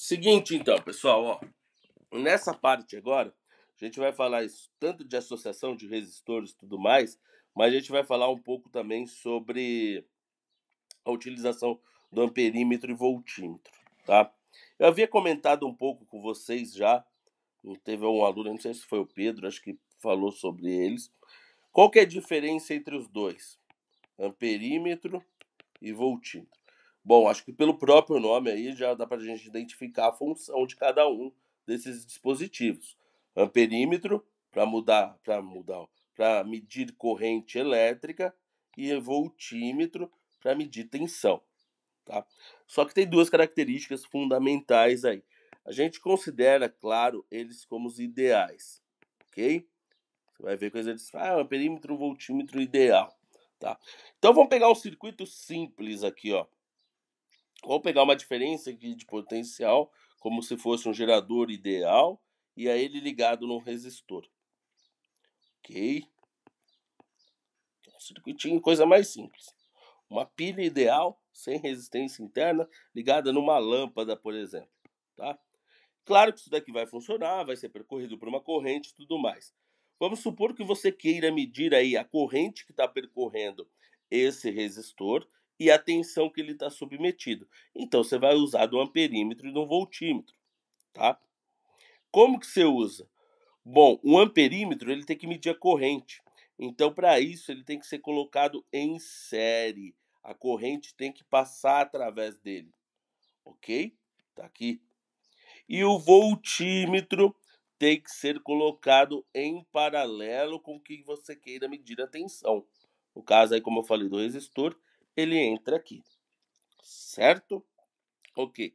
Seguinte, então, pessoal, ó, nessa parte agora, a gente vai falar isso tanto de associação de resistores e tudo mais, mas a gente vai falar um pouco também sobre a utilização do amperímetro e voltímetro, tá? Eu havia comentado um pouco com vocês já, teve um aluno, não sei se foi o Pedro, acho que falou sobre eles. Qual que é a diferença entre os dois? Amperímetro e voltímetro. Bom, acho que pelo próprio nome aí já dá para a gente identificar a função de cada um desses dispositivos. Amperímetro para medir corrente elétrica e voltímetro para medir tensão, tá? Só que tem duas características fundamentais aí. A gente considera, claro, eles como os ideais, ok? Você vai ver coisa de um amperímetro, um voltímetro ideal, tá? Então vamos pegar um circuito simples aqui, ó. Vamos pegar uma diferença aqui de potencial, como se fosse um gerador ideal, e aí ele ligado num resistor. Ok? Um circuitinho, coisa mais simples. Uma pilha ideal, sem resistência interna, ligada numa lâmpada, por exemplo. Tá? Claro que isso daqui vai funcionar, vai ser percorrido por uma corrente e tudo mais. Vamos supor que você queira medir aí a corrente que está percorrendo esse resistor e a tensão que ele está submetido. Então você vai usar do amperímetro e do voltímetro, tá? Como que você usa? Bom, o amperímetro ele tem que medir a corrente. Então, para isso, ele tem que ser colocado em série. A corrente tem que passar através dele, ok? Tá aqui. E o voltímetro tem que ser colocado em paralelo com o que você queira medir a tensão. No caso aí, como eu falei do resistor, ele entra aqui, certo? Ok.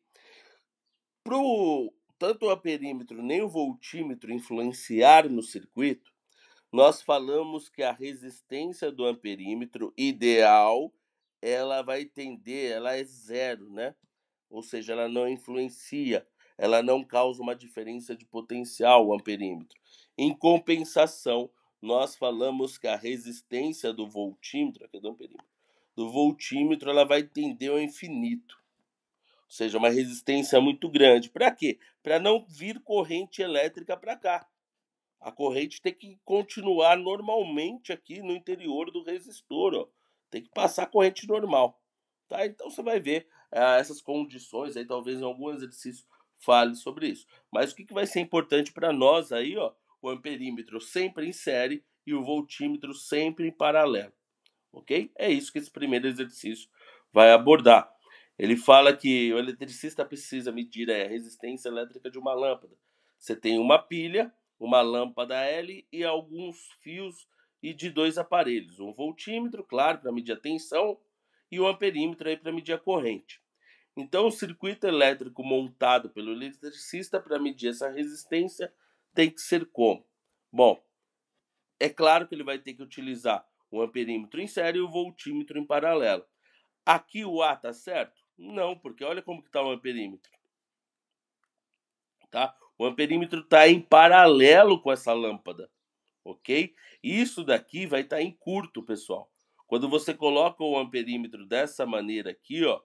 Tanto o amperímetro nem o voltímetro influenciar no circuito, nós falamos que a resistência do amperímetro ideal, ela vai tender, ela é zero, né? Ou seja, ela não influencia, ela não causa uma diferença de potencial, o amperímetro. Em compensação, nós falamos que a resistência do voltímetro, aqui do amperímetro, do voltímetro, ela vai tender ao infinito. Ou seja, uma resistência muito grande. Para quê? Para não vir corrente elétrica para cá. A corrente tem que continuar normalmente aqui no interior do resistor, ó. Tem que passar a corrente normal, tá? Então você vai ver essas condições aí, talvez em algum exercício fale sobre isso. Mas o que vai ser importante para nós aí, ó, o amperímetro sempre em série e o voltímetro sempre em paralelo, ok? É isso que esse primeiro exercício vai abordar. Ele fala que o eletricista precisa medir a resistência elétrica de uma lâmpada. Você tem uma pilha, uma lâmpada L e alguns fios e de dois aparelhos. Um voltímetro, claro, para medir a tensão, e um amperímetro aí para medir a corrente. Então, o circuito elétrico montado pelo eletricista para medir essa resistência tem que ser como? Bom, é claro que ele vai ter que utilizar o amperímetro em série e o voltímetro em paralelo. Aqui o A está certo? Não, porque olha como que está o amperímetro. Tá? O amperímetro está em paralelo com essa lâmpada, ok? Isso daqui vai estar em curto, pessoal. Quando você coloca o amperímetro dessa maneira aqui, ó,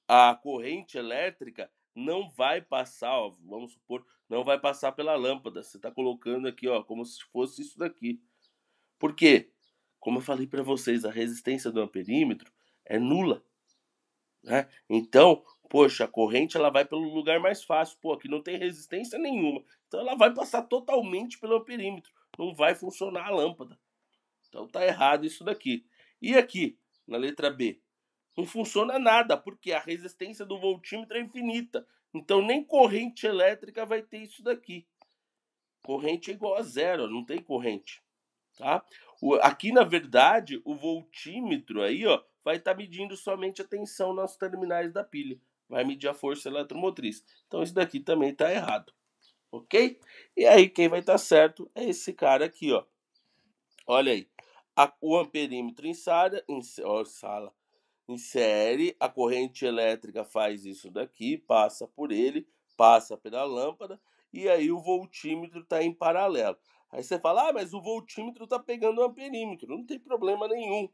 a corrente elétrica não vai passar, ó, vamos supor, não vai passar pela lâmpada. Você está colocando aqui, ó, como se fosse isso daqui. Por quê? Como eu falei para vocês, a resistência do amperímetro é nula, né? Então, poxa, a corrente ela vai pelo lugar mais fácil. Pô, aqui não tem resistência nenhuma. Então ela vai passar totalmente pelo amperímetro. Não vai funcionar a lâmpada. Então tá errado isso daqui. E aqui, na letra B? Não funciona nada, porque a resistência do voltímetro é infinita. Então nem corrente elétrica vai ter isso daqui. Corrente é igual a zero, não tem corrente. Tá? Aqui, na verdade, o voltímetro aí, ó, vai estar medindo somente a tensão nas terminais da pilha. Vai medir a força eletromotriz. Então, isso daqui também está errado. Ok? E aí, quem vai estar certo é esse cara aqui, ó. Olha aí. O amperímetro em série, a corrente elétrica faz isso daqui, passa por ele, passa pela lâmpada, e aí o voltímetro está em paralelo. Aí você fala, mas o voltímetro está pegando o amperímetro. Não tem problema nenhum.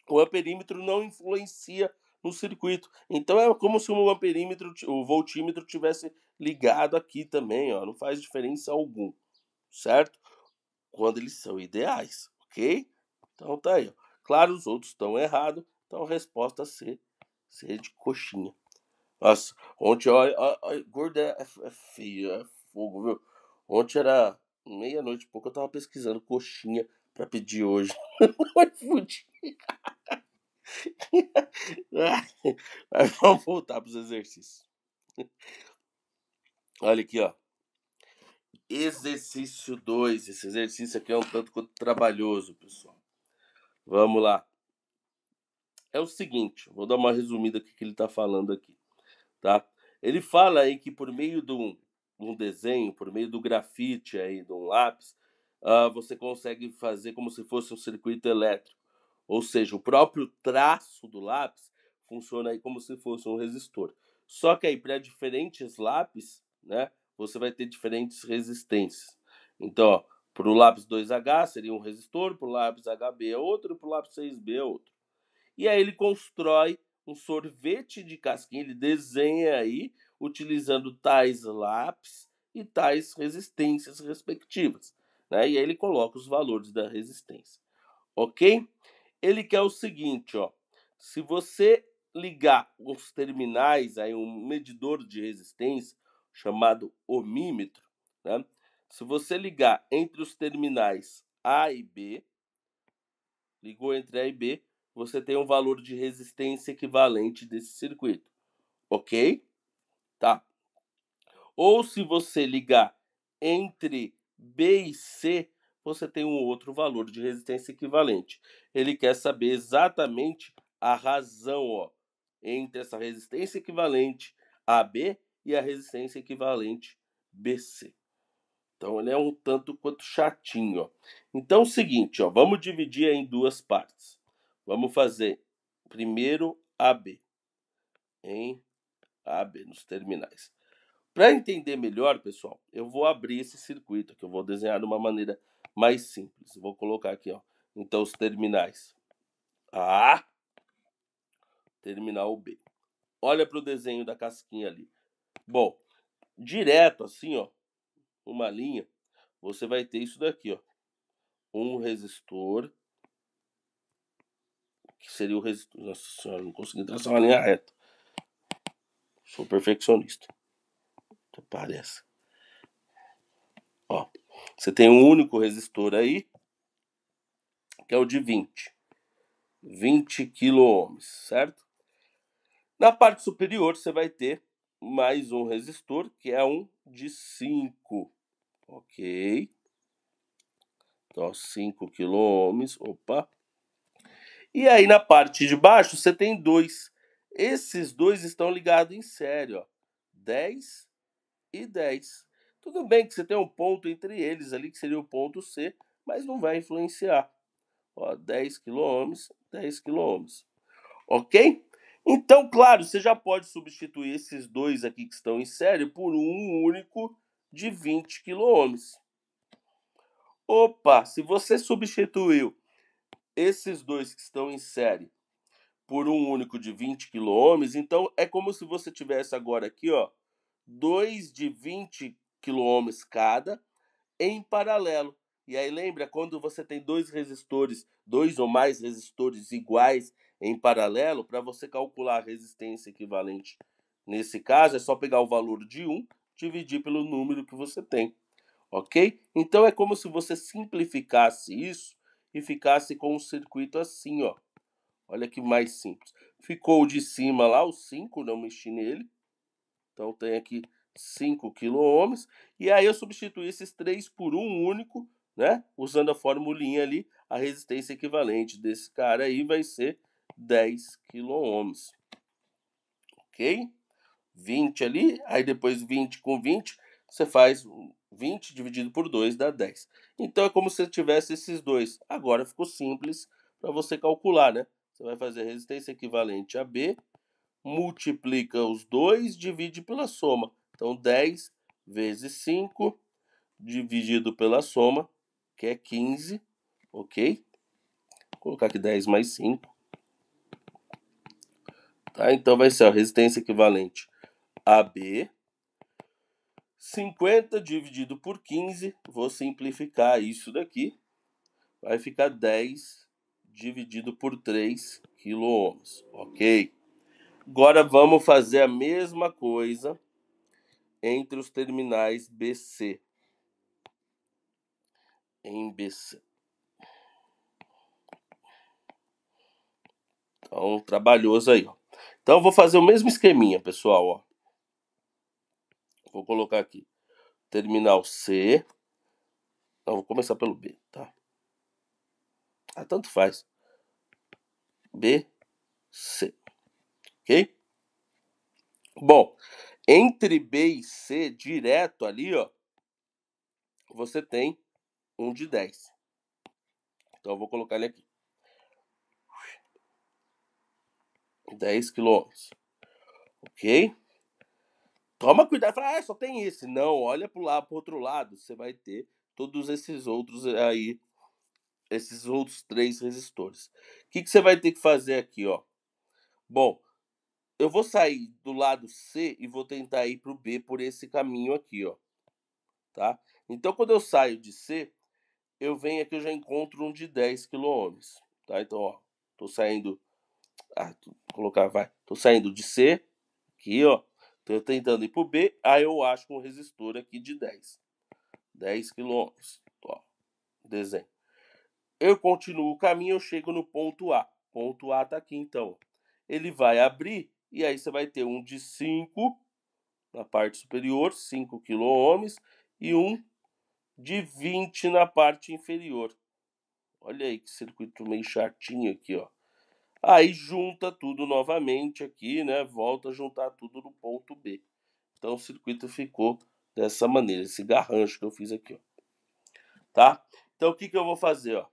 O amperímetro não influencia no circuito. Então é como se o amperímetro, o voltímetro tivesse ligado aqui também, ó, não faz diferença algum, certo? Quando eles são ideais, ok? Então tá aí, ó. Claro, os outros estão errados, então a resposta C de coxinha. Nossa, ontem, olha, gordo é feio, é fogo, viu? Ontem era meia-noite e pouco, eu tava pesquisando coxinha pra pedir hoje no iFood. Mas vamos voltar pros exercícios. Olha aqui, ó. Exercício 2. Esse exercício aqui é um tanto quanto trabalhoso, pessoal. Vamos lá. É o seguinte, vou dar uma resumida aqui que ele está falando aqui, tá? Ele fala aí que por meio de um desenho, por meio do grafite aí, de um lápis, você consegue fazer como se fosse um circuito elétrico. Ou seja, o próprio traço do lápis funciona aí como se fosse um resistor. Só que aí para diferentes lápis, né, você vai ter diferentes resistências. Então, para o lápis 2H seria um resistor, para o lápis HB é outro, para o lápis 6B é outro. E aí ele constrói um sorvete de casquinha, ele desenha aí utilizando tais lápis e tais resistências respectivas, né? E aí ele coloca os valores da resistência, ok? Ele quer o seguinte, ó, se você ligar os terminais aí um medidor de resistência chamado ohmímetro, né? Se você ligar entre os terminais A e B, ligou entre A e B, você tem um valor de resistência equivalente desse circuito, ok? Tá. Ou se você ligar entre B e C, você tem um outro valor de resistência equivalente. Ele quer saber exatamente a razão, ó, entre essa resistência equivalente AB e a resistência equivalente BC. Então ele é um tanto quanto chatinho, ó. Então é o seguinte, ó, vamos dividir em duas partes. Vamos fazer primeiro AB, em AB nos terminais. Para entender melhor, pessoal, eu vou abrir esse circuito aqui, eu vou desenhar de uma maneira mais simples. Vou colocar aqui, ó. Então os terminais A, terminal B. Olha para o desenho da casquinha ali. Bom, direto assim, ó, uma linha, você vai ter isso daqui, ó. Um resistor, que seria o resistor. Nossa senhora, não consegui traçar uma linha reta. Sou perfeccionista. Até parece. Ó, você tem um único resistor aí, que é o de 20 kΩ, certo? Na parte superior você vai ter mais um resistor, que é um de 5, ok? Então, 5 kΩ, opa. E aí na parte de baixo você tem dois. Esses dois estão ligados em série, ó. 10 e 10. Tudo bem que você tem um ponto entre eles ali, que seria o ponto C, mas não vai influenciar. Ó, 10 kΩ, 10 kΩ. Ok? Então, claro, você já pode substituir esses dois aqui que estão em série por um único de 20 kΩ. Opa, se você substituiu esses dois que estão em série por um único de 20 kΩ, então é como se você tivesse agora aqui, ó, dois de 20 kΩ cada em paralelo. E aí lembra quando você tem dois resistores, dois ou mais resistores iguais em paralelo, para você calcular a resistência equivalente. Nesse caso, é só pegar o valor de 1, dividir pelo número que você tem, ok? Então é como se você simplificasse isso e ficasse com um circuito assim, ó. Olha que mais simples. Ficou o de cima lá, o 5, não mexi nele. Então tem aqui 5 kΩ. E aí eu substituí esses 3 por um único, né? Usando a formulinha ali, a resistência equivalente desse cara aí vai ser 10 kΩ. Ok? 20 ali, aí depois 20 com 20, você faz 20 dividido por 2 dá 10. Então é como se tivesse esses dois. Agora ficou simples para você calcular, né? Você vai fazer a resistência equivalente a B, multiplica os dois, divide pela soma. Então 10 vezes 5 dividido pela soma, que é 15, ok? Vou colocar aqui 10 mais 5. Tá? Então vai ser a resistência equivalente AB, 50 dividido por 15, vou simplificar isso daqui, vai ficar 10 dividido por 3 kΩ, ok? Agora vamos fazer a mesma coisa entre os terminais BC. Em BC. Então, trabalhoso aí, ó. Então, eu vou fazer o mesmo esqueminha, pessoal, ó. Vou colocar aqui. Terminal C. Não, vou começar pelo B, tá? Ah, tanto faz. B, C. Ok? Bom, entre B e C, direto ali, ó, você tem um de 10. Então, eu vou colocar ele aqui. 10 quilômetros. Ok? Toma cuidado. Fala, só tem esse. Não, olha pro outro lado. Você vai ter todos esses outros aí. Esses outros 3 resistores. O que você vai ter que fazer aqui, ó? Bom, eu vou sair do lado C e vou tentar ir pro B por esse caminho aqui, ó. Tá? Então, quando eu saio de C, eu venho aqui, eu já encontro um de 10 kΩ. Tá? Então, ó, tô saindo... vou colocar, vai. Tô saindo de C, aqui, ó. Tô tentando ir pro B, aí eu acho um resistor aqui de 10 kΩ. Ó, desenho. Eu continuo o caminho, eu chego no ponto A. Ponto A tá aqui, então. Ele vai abrir, e aí você vai ter um de 5 na parte superior, 5 kΩ, e um de 20 na parte inferior. Olha aí que circuito meio chatinho aqui, ó. Aí junta tudo novamente aqui, né? Volta a juntar tudo no ponto B. Então o circuito ficou dessa maneira, esse garrancho que eu fiz aqui, ó. Tá? Então o que eu vou fazer, ó?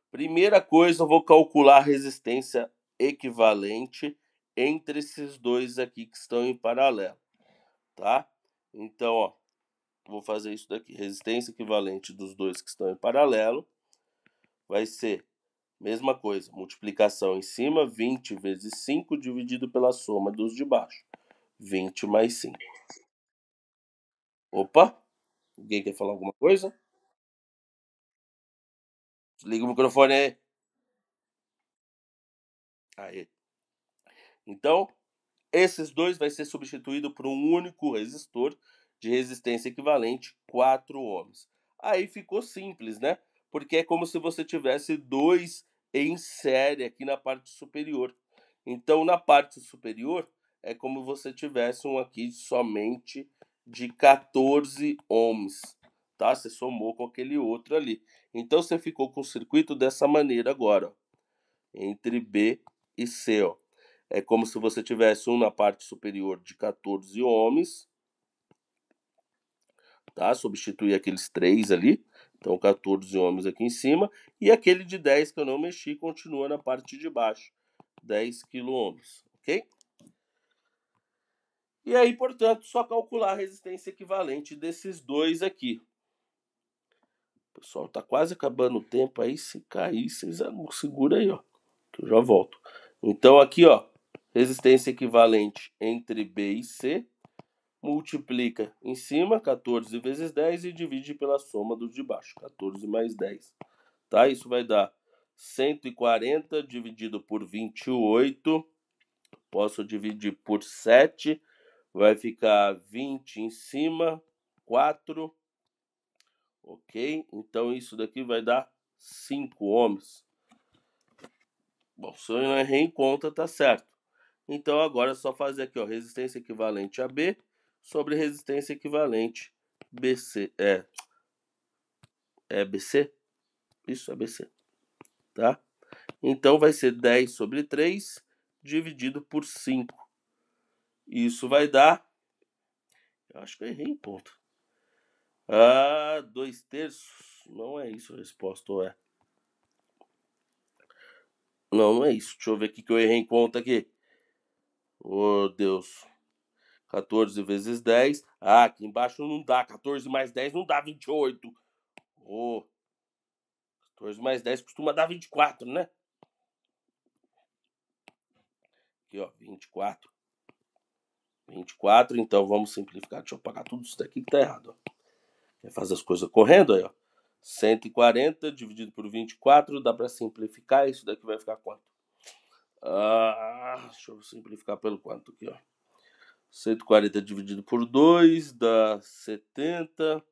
Primeira coisa, eu vou calcular a resistência equivalente entre esses dois aqui que estão em paralelo, tá? Então, ó, vou fazer isso daqui. Resistência equivalente dos dois que estão em paralelo vai ser mesma coisa, multiplicação em cima, 20 vezes 5 dividido pela soma dos de baixo. 20 mais 5. Opa, alguém quer falar alguma coisa? Desliga o microfone aí. Aí. Então, esses dois vai ser substituído por um único resistor de resistência equivalente, 4 ohms. Aí ficou simples, né? Porque é como se você tivesse dois em série aqui na parte superior. Então, na parte superior, é como você tivesse um aqui somente de 14 ohms, tá? Você somou com aquele outro ali. Então, você ficou com o circuito dessa maneira agora, ó, entre B e C, ó. É como se você tivesse um na parte superior de 14 ohms, tá? Substituir aqueles 3 ali, então 14 ohms aqui em cima, e aquele de 10 que eu não mexi continua na parte de baixo, 10 kΩ, ok? E aí, portanto, só calcular a resistência equivalente desses dois aqui. Pessoal, tá quase acabando o tempo aí, se cair, vocês segura aí, ó, que eu já volto. Então aqui, ó, resistência equivalente entre B e C, multiplica em cima, 14 vezes 10, e divide pela soma dos de baixo, 14 mais 10. Tá? Isso vai dar 140 dividido por 28, posso dividir por 7, vai ficar 20 em cima, 4, ok? Então isso daqui vai dar 5 ohms. Bom, se eu não errei em conta, tá certo. Então agora é só fazer aqui, ó, resistência equivalente a B sobre resistência equivalente BC. É BC? Isso, é BC. Tá? Então vai ser 10 sobre 3 dividido por 5. Isso vai dar... Eu acho que eu errei em conta. 2/3. Não é isso a resposta, ou é? Não, não é isso. Deixa eu ver aqui que eu errei em conta aqui. Oh, Deus. 14 vezes 10. Aqui embaixo não dá. 14 mais 10 não dá 28. Oh, 14 mais 10 costuma dar 24, né? aqui, ó, 24. 24, então vamos simplificar. Deixa eu apagar tudo isso daqui que tá errado, ó. Quer fazer as coisas correndo aí, ó. 140 dividido por 24, dá para simplificar. Isso daqui vai ficar quanto? Deixa eu simplificar pelo quanto aqui, ó. 140 dividido por 2 dá 70.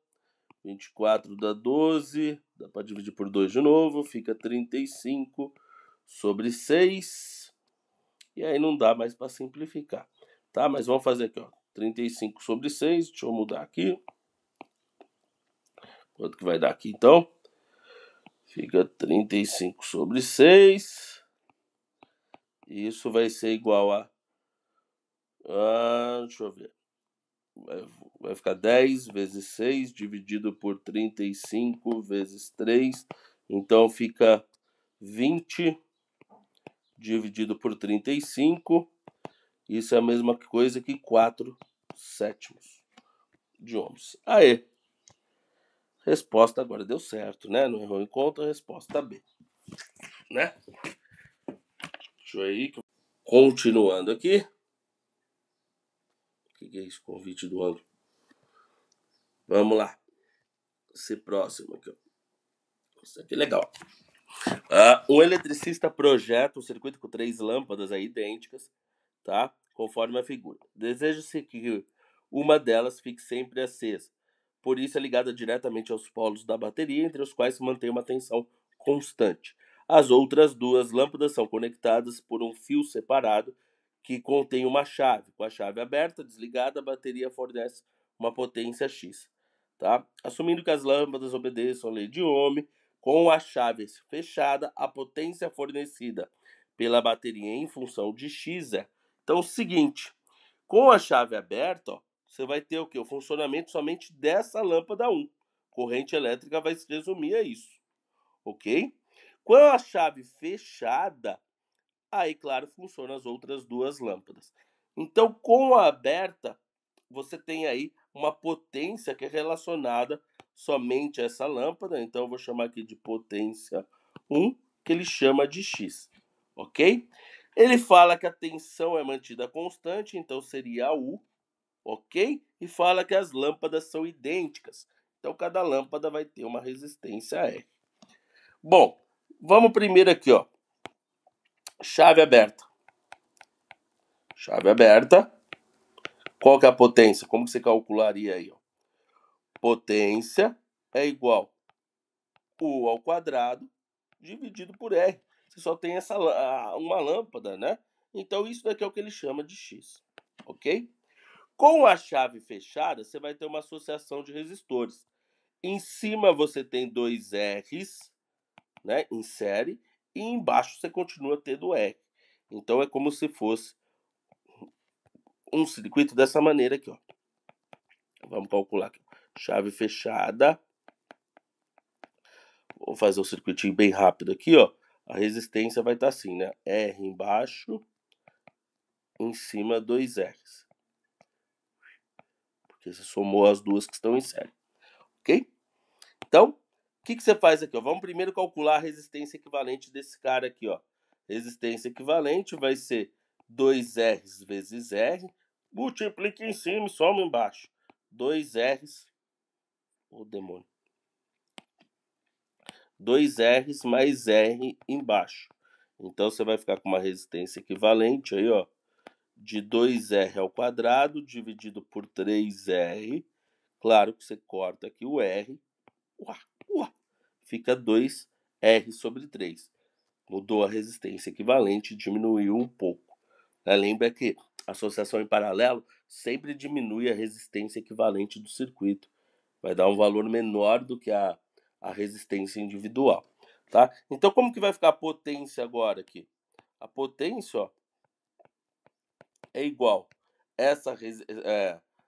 24 dá 12. Dá para dividir por 2 de novo. Fica 35 sobre 6. E aí não dá mais para simplificar. Tá? Mas vamos fazer aqui, ó. 35 sobre 6. Deixa eu mudar aqui. Quanto que vai dar aqui, então? Fica 35 sobre 6. E isso vai ser igual a... deixa eu ver. Vai ficar 10 vezes 6 dividido por 35 vezes 3. Então fica 20 dividido por 35. Isso é a mesma coisa que 4 sétimos de ohms. Aê! Resposta agora deu certo, né? Não errou em conta, resposta B. Né? Deixa eu ir. Continuando aqui. O que é isso? Convite do ângulo. Vamos lá. Esse próximo aqui, ó. Isso aqui é legal. Um eletricista projeta um circuito com 3 lâmpadas aí idênticas, tá? Conforme a figura. Deseja-se que uma delas fique sempre acesa. Por isso é ligada diretamente aos polos da bateria, entre os quais se mantém uma tensão constante. As outras 2 lâmpadas são conectadas por um fio separado que contém uma chave. Com a chave aberta, desligada, a bateria fornece uma potência X. Tá? Assumindo que as lâmpadas obedeçam à lei de Ohm, com a chave fechada, a potência fornecida pela bateria em função de X é. Então, é o seguinte, com a chave aberta, ó, você vai ter o quê? O funcionamento somente dessa lâmpada 1. Corrente elétrica vai se resumir a isso, ok? Com a chave fechada, aí, claro, funcionam as outras 2 lâmpadas. Então, com a aberta, você tem aí uma potência que é relacionada somente a essa lâmpada. Então, eu vou chamar aqui de potência 1, que ele chama de X, ok? Ele fala que a tensão é mantida constante, então seria a U, ok? E fala que as lâmpadas são idênticas. Então, cada lâmpada vai ter uma resistência R. Bom, vamos primeiro aqui, ó. Chave aberta. Chave aberta. Qual que é a potência? Como que você calcularia aí, ó? Potência é igual U ao quadrado dividido por R. Você só tem uma lâmpada, né? Então, isso daqui é o que ele chama de X, ok? Com a chave fechada, você vai ter uma associação de resistores. Em cima você tem 2 R's, né, em série, e embaixo você continua tendo R. Então, é como se fosse um circuito dessa maneira aqui, ó. Vamos calcular aqui. Chave fechada. Vou fazer um circuitinho bem rápido aqui, ó. A resistência vai estar assim, né? R embaixo, em cima 2 R's. Porque você somou as duas que estão em série. Ok? Então, o que você faz aqui, ó? Vamos primeiro calcular a resistência equivalente desse cara aqui, ó. Resistência equivalente vai ser 2 R's vezes R. Multiplica em cima e soma embaixo. 2 R's. Ô, demônio. 2 R's mais R embaixo. Então, você vai ficar com uma resistência equivalente aí, ó, de 2R ao quadrado dividido por 3R. Claro que você corta aqui o R. Fica 2R sobre 3. Mudou a resistência equivalente e diminuiu um pouco. Lembra que a associação em paralelo sempre diminui a resistência equivalente do circuito. Vai dar um valor menor do que a resistência individual. Tá? Então, como que vai ficar a potência agora aqui? A potência, ó, é igual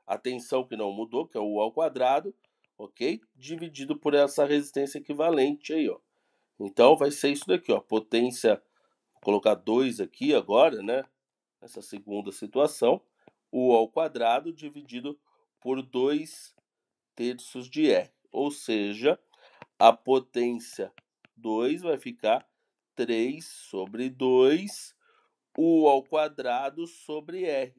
a tensão que não mudou, que é o U ao quadrado, ok? Dividido por essa resistência equivalente aí, ó. Então, vai ser isso daqui, ó. Potência, vou colocar 2 aqui agora, né? Nessa segunda situação. U ao quadrado dividido por 2 terços de R. Ou seja, a potência 2 vai ficar 3 sobre 2 U ao quadrado sobre R.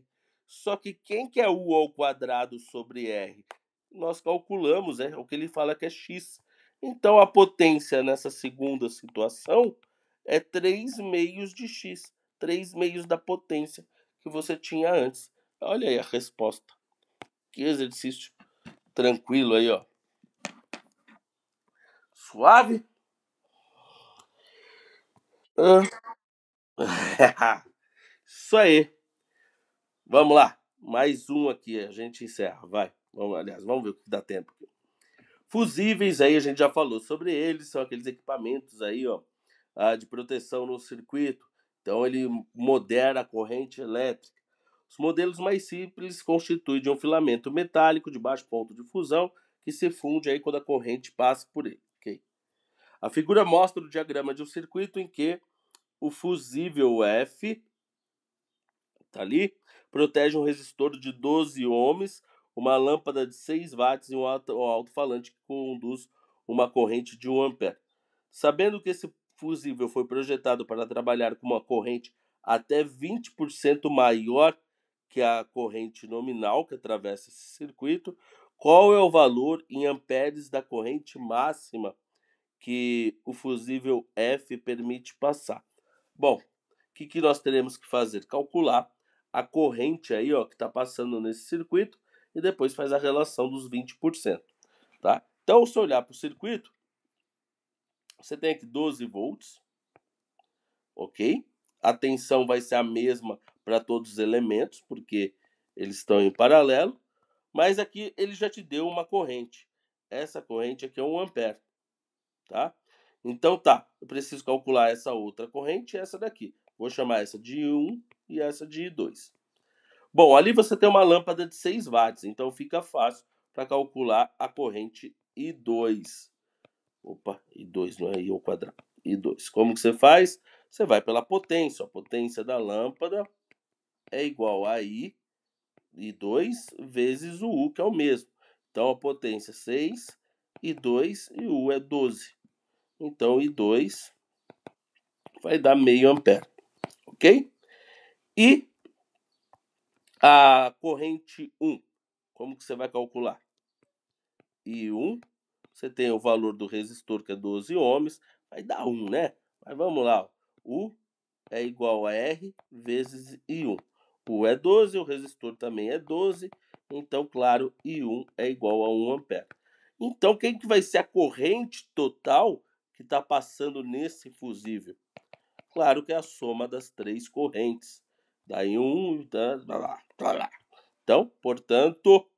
Só que quem que é U ao quadrado sobre R? Nós calculamos, o que ele fala que é x. Então, a potência nessa segunda situação é 3 meios de x. 3 meios da potência que você tinha antes. Olha aí a resposta. Que exercício tranquilo aí, ó. Suave? Isso aí. Vamos lá. Mais um aqui, a gente encerra. Vai. Vamos ver o que dá tempo. Fusíveis aí, a gente já falou sobre eles, são aqueles equipamentos aí, ó, de proteção no circuito. Então, ele modera a corrente elétrica. Os modelos mais simples constituem de um filamento metálico de baixo ponto de fusão que se funde aí quando a corrente passa por ele. Okay? A figura mostra o diagrama de um circuito em que o fusível F tá ali, protege um resistor de 12 ohms, uma lâmpada de 6 watts e um alto-falante que conduz uma corrente de 1 ampere. Sabendo que esse fusível foi projetado para trabalhar com uma corrente até 20% maior que a corrente nominal que atravessa esse circuito, qual é o valor em amperes da corrente máxima que o fusível F permite passar? Bom, o que nós teremos que fazer? Calcular a corrente aí, ó, que está passando nesse circuito e depois faz a relação dos 20%. Tá? Então, se olhar para o circuito, você tem aqui 12 volts, ok? A tensão vai ser a mesma para todos os elementos, porque eles estão em paralelo, mas aqui ele já te deu uma corrente. Essa corrente aqui é 1 ampere, tá? Então tá, eu preciso calcular essa outra corrente e essa daqui. Vou chamar essa de 1 e essa de 2. Bom, ali você tem uma lâmpada de 6 watts, então fica fácil para calcular a corrente I2. Opa, I2 não é I ao quadrado. I2. Como que você faz? Você vai pela potência. A potência da lâmpada é igual a I2 vezes o U, que é o mesmo. Então, a potência é 6, I2 e o U é 12. Então, I2 vai dar meio ampere, ok? E a corrente 1, como que você vai calcular? I1, você tem o valor do resistor, que é 12 ohms, vai dar 1, né? Mas vamos lá, U é igual a R vezes I1. U é 12, o resistor também é 12, então, claro, I1 é igual a 1 ampere. Então, quem que vai ser a corrente total que está passando nesse fusível? Claro que é a soma das três correntes. Daí 1, lá. Então, portanto,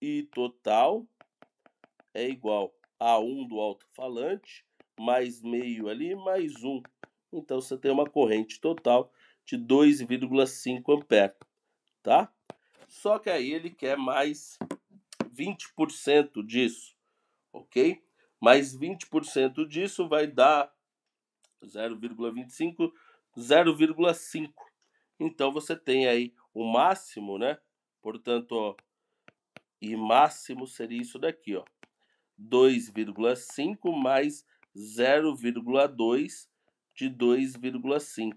I total é igual a 1 do alto-falante, mais meio ali, mais 1. Então, você tem uma corrente total de 2,5 ampere, tá? Só que aí ele quer mais 20% disso, ok? Mais 20% disso vai dar 0,25, 0,5. Então, você tem aí o máximo, né? Portanto, ó, e máximo seria isso daqui, ó. 2,5 mais 0,2 de 2,5,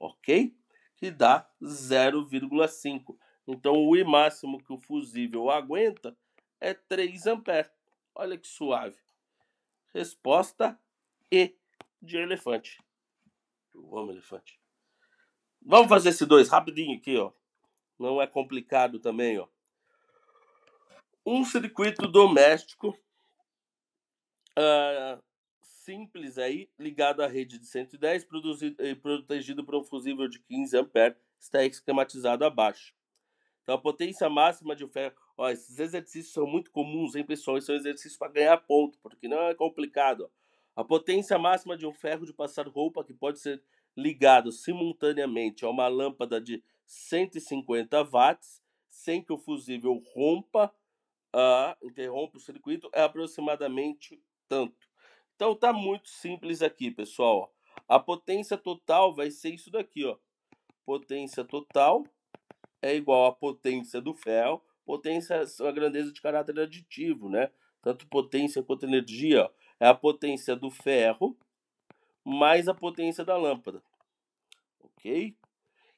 ok? Que dá 0,5. Então, o I máximo que o fusível aguenta é 3 amperes. Olha que suave. Resposta E de elefante. Eu amo elefante. Vamos fazer esse 2 rapidinho aqui, ó. Não é complicado também, ó. Um circuito doméstico simples aí, ligado à rede de 110, protegido por um fusível de 15 amperes, está esquematizado abaixo. Então, a potência máxima de um ferro... Ó, esses exercícios são muito comuns, hein, pessoal? Esses são exercícios para ganhar ponto, porque não é complicado. Ó. A potência máxima de um ferro de passar roupa que pode ser ligado simultaneamente a uma lâmpada de 150 watts, sem que o fusível interrompa o circuito, é aproximadamente tanto. Então tá muito simples aqui, pessoal. A potência total vai ser isso daqui, ó. Potência total é igual à potência do ferro. Potência é a grandeza de caráter aditivo, né? Tanto potência quanto energia, ó, é a potência do ferro mais a potência da lâmpada. Ok?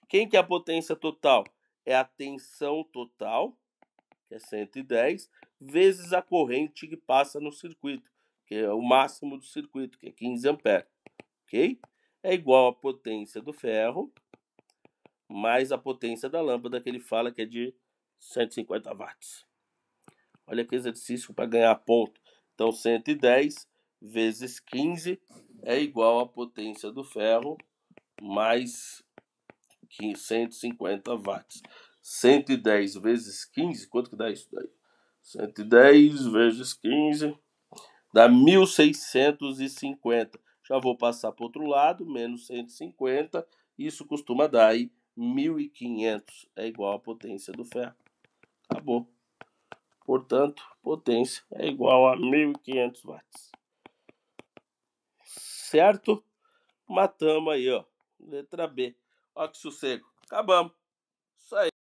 Quem que é a potência total? É a tensão total, que é 110, vezes a corrente que passa no circuito, que é o máximo do circuito, que é 15 amperes, ok? É igual à potência do ferro mais a potência da lâmpada, que ele fala que é de 150 watts. Olha que exercício para ganhar ponto. Então, 110 vezes 15 é igual à potência do ferro mais 150 watts. 110 vezes 15, quanto que dá isso daí? 110 vezes 15 dá 1650. Já vou passar para o outro lado, menos 150. Isso costuma dar aí 1500. É igual à potência do ferro. Acabou. Portanto, potência é igual a 1500 watts. Certo? Matamos aí, ó. Letra B. Ó que sossego. Acabamos. Isso aí.